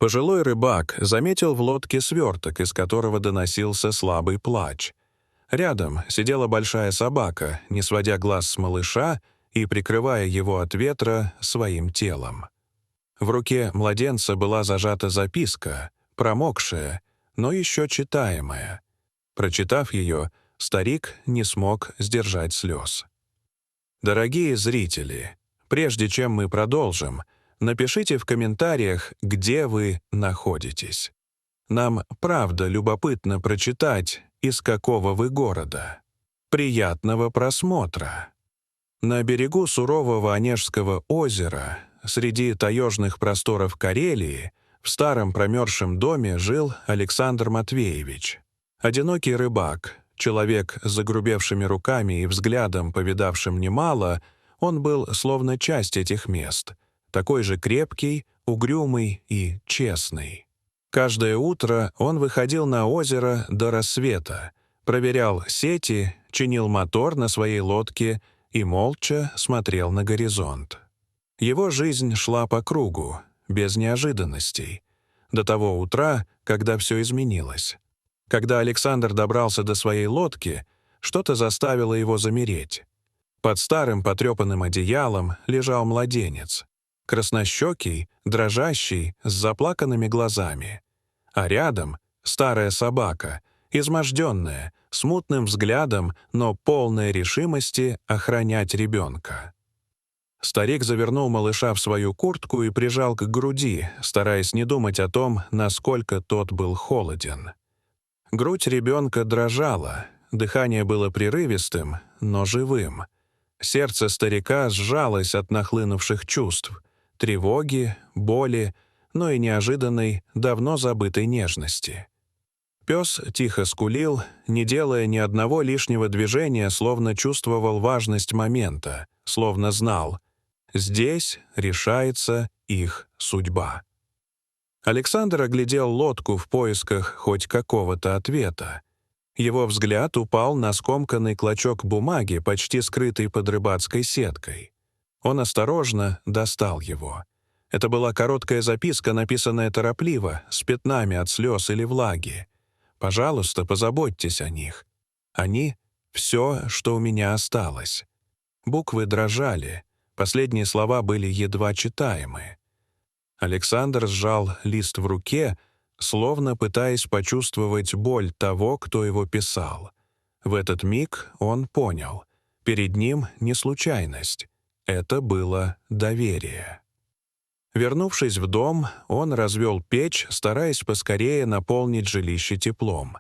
Пожилой рыбак заметил в лодке сверток, из которого доносился слабый плач. Рядом сидела большая собака, не сводя глаз с малыша и прикрывая его от ветра своим телом. В руке младенца была зажата записка, промокшая, но еще читаемая. Прочитав ее, старик не смог сдержать слез. Дорогие зрители, прежде чем мы продолжим, напишите в комментариях, где вы находитесь. Нам правда любопытно прочитать, из какого вы города. Приятного просмотра! На берегу сурового Онежского озера, среди таежных просторов Карелии, в старом промерзшем доме жил Александр Матвеевич. Одинокий рыбак, человек с загрубевшими руками и взглядом, повидавшим немало, он был словно часть этих мест, такой же крепкий, угрюмый и честный. Каждое утро он выходил на озеро до рассвета, проверял сети, чинил мотор на своей лодке и молча смотрел на горизонт. Его жизнь шла по кругу, без неожиданностей, до того утра, когда все изменилось. Когда Александр добрался до своей лодки, что-то заставило его замереть. Под старым потрепанным одеялом лежал младенец, краснощекий, дрожащий, с заплаканными глазами. А рядом старая собака, изможденная, с мутным взглядом, но полная решимости охранять ребенка. Старик завернул малыша в свою куртку и прижал к груди, стараясь не думать о том, насколько тот был холоден. Грудь ребенка дрожала, дыхание было прерывистым, но живым. Сердце старика сжалось от нахлынувших чувств, тревоги, боли, но и неожиданной, давно забытой нежности. Пес тихо скулил, не делая ни одного лишнего движения, словно чувствовал важность момента, словно знал — здесь решается их судьба. Александр оглядел лодку в поисках хоть какого-то ответа. Его взгляд упал на скомканный клочок бумаги, почти скрытый под рыбацкой сеткой. Он осторожно достал его. Это была короткая записка, написанная торопливо, с пятнами от слез или влаги. «Пожалуйста, позаботьтесь о них. Они — все, что у меня осталось». Буквы дрожали, последние слова были едва читаемы. Александр сжал лист в руке, словно пытаясь почувствовать боль того, кто его писал. В этот миг он понял — перед ним не случайность, это было доверие. Вернувшись в дом, он развел печь, стараясь поскорее наполнить жилище теплом.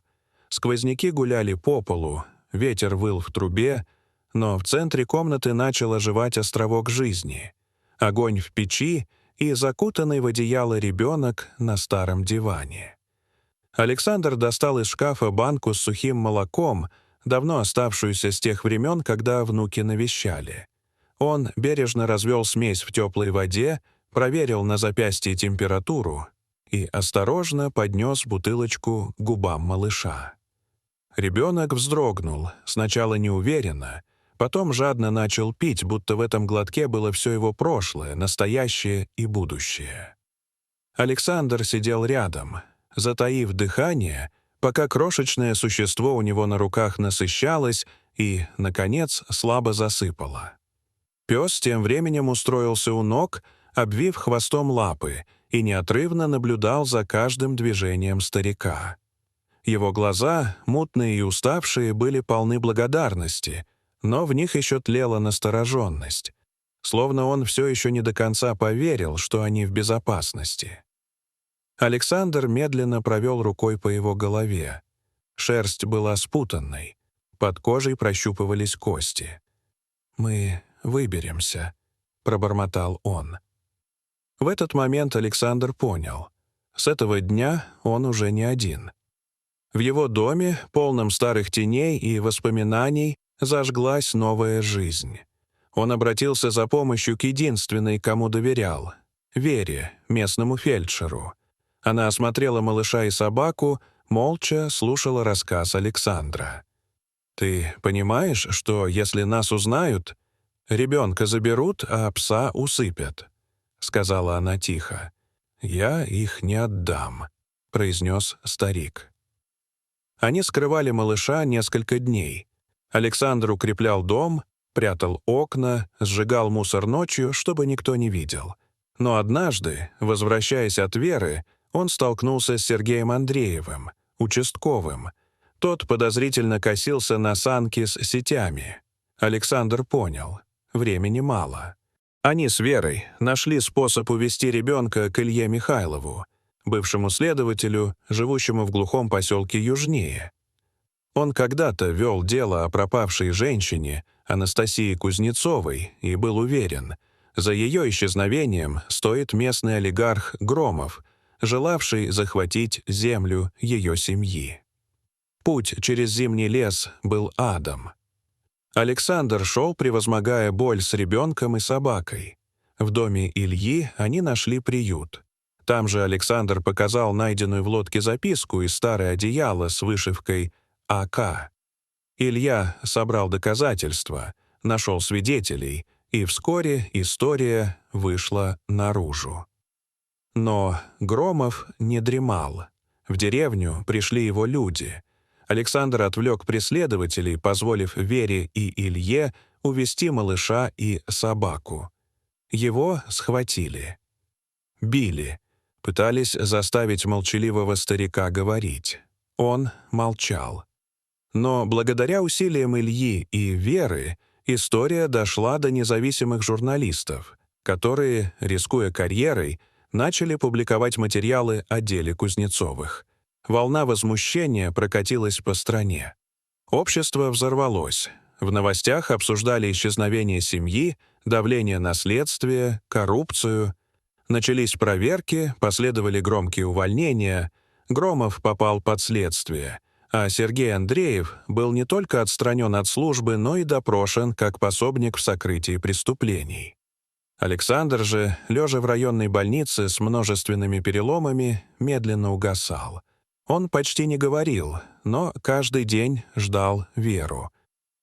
Сквозняки гуляли по полу, ветер выл в трубе, но в центре комнаты начал оживать островок жизни. Огонь в печи и закутанный в одеяло ребенок на старом диване. Александр достал из шкафа банку с сухим молоком, давно оставшуюся с тех времен, когда внуки навещали. Он бережно развел смесь в теплой воде, проверил на запястье температуру и осторожно поднес бутылочку к губам малыша. Ребенок вздрогнул, сначала неуверенно, потом жадно начал пить, будто в этом глотке было все его прошлое, настоящее и будущее. Александр сидел рядом, затаив дыхание, пока крошечное существо у него на руках насыщалось и, наконец, слабо засыпало. Пес тем временем устроился у ног, обвив хвостом лапы, и неотрывно наблюдал за каждым движением старика. Его глаза, мутные и уставшие, были полны благодарности, но в них еще тлела настороженность, словно он все еще не до конца поверил, что они в безопасности. Александр медленно провел рукой по его голове. Шерсть была спутанной, под кожей прощупывались кости. «Мы выберемся», — пробормотал он. В этот момент Александр понял. С этого дня он уже не один. В его доме, полном старых теней и воспоминаний, зажглась новая жизнь. Он обратился за помощью к единственной, кому доверял — Вере, местному фельдшеру. Она осмотрела малыша и собаку, молча слушала рассказ Александра. «Ты понимаешь, что если нас узнают, ребенка заберут, а пса усыпят?» — сказала она тихо. «Я их не отдам», — произнес старик. Они скрывали малыша несколько дней. Александр укреплял дом, прятал окна, сжигал мусор ночью, чтобы никто не видел. Но однажды, возвращаясь от Веры, он столкнулся с Сергеем Андреевым, участковым. Тот подозрительно косился на санки с сетями. Александр понял — времени мало. Они с Верой нашли способ увести ребенка к Илье Михайлову, бывшему следователю, живущему в глухом поселке южнее. Он когда-то вел дело о пропавшей женщине, Анастасии Кузнецовой, и был уверен, за ее исчезновением стоит местный олигарх Громов, желавший захватить землю ее семьи. Путь через зимний лес был адом. Александр шел, превозмогая боль с ребенком и собакой. В доме Ильи они нашли приют. Там же Александр показал найденную в лодке записку и старое одеяло с вышивкой «АК». Илья собрал доказательства, нашел свидетелей, и вскоре история вышла наружу. Но Громов не дремал. В деревню пришли его люди. Александр отвлек преследователей, позволив Вере и Илье увести малыша и собаку. Его схватили. Били. Пытались заставить молчаливого старика говорить. Он молчал. Но благодаря усилиям Ильи и Веры история дошла до независимых журналистов, которые, рискуя карьерой, начали публиковать материалы о деле Кузнецовых. Волна возмущения прокатилась по стране. Общество взорвалось. В новостях обсуждали исчезновение семьи, давление на следствие, коррупцию. Начались проверки, последовали громкие увольнения. Громов попал под следствие, а Сергей Андреев был не только отстранен от службы, но и допрошен как пособник в сокрытии преступлений. Александр же, лежа в районной больнице с множественными переломами, медленно угасал. Он почти не говорил, но каждый день ждал Веру.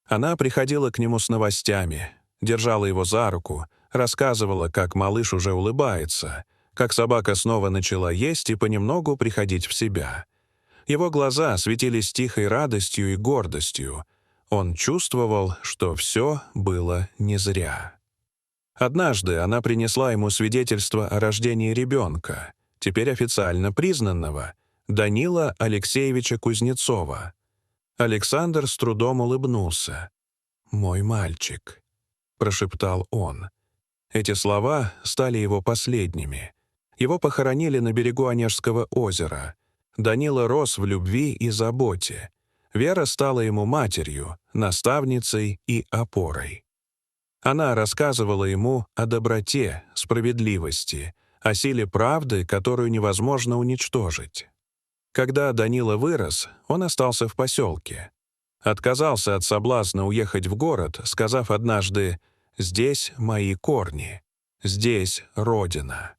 Она приходила к нему с новостями, держала его за руку, рассказывала, как малыш уже улыбается, как собака снова начала есть и понемногу приходить в себя. Его глаза светились тихой радостью и гордостью. Он чувствовал, что все было не зря. Однажды она принесла ему свидетельство о рождении ребенка, теперь официально признанного, Данила Алексеевича Кузнецова. Александр с трудом улыбнулся. «Мой мальчик», — прошептал он. Эти слова стали его последними. Его похоронили на берегу Онежского озера. Данила рос в любви и заботе. Вера стала ему матерью, наставницей и опорой. Она рассказывала ему о доброте, справедливости, о силе правды, которую невозможно уничтожить. Когда Данила вырос, он остался в поселке. Отказался от соблазна уехать в город, сказав однажды: «Здесь мои корни, здесь родина».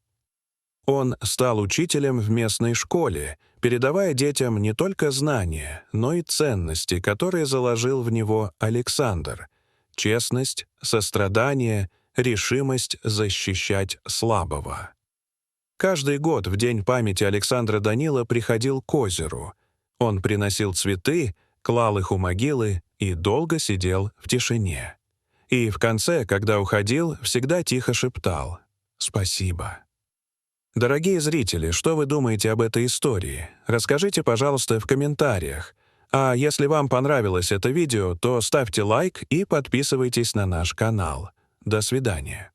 Он стал учителем в местной школе, передавая детям не только знания, но и ценности, которые заложил в него Александр: честность, сострадание, решимость защищать слабого. Каждый год в День памяти Александра Данила приходил к озеру. Он приносил цветы, клал их у могилы и долго сидел в тишине. И в конце, когда уходил, всегда тихо шептал: «Спасибо». Дорогие зрители, что вы думаете об этой истории? Расскажите, пожалуйста, в комментариях. А если вам понравилось это видео, то ставьте лайк и подписывайтесь на наш канал. До свидания.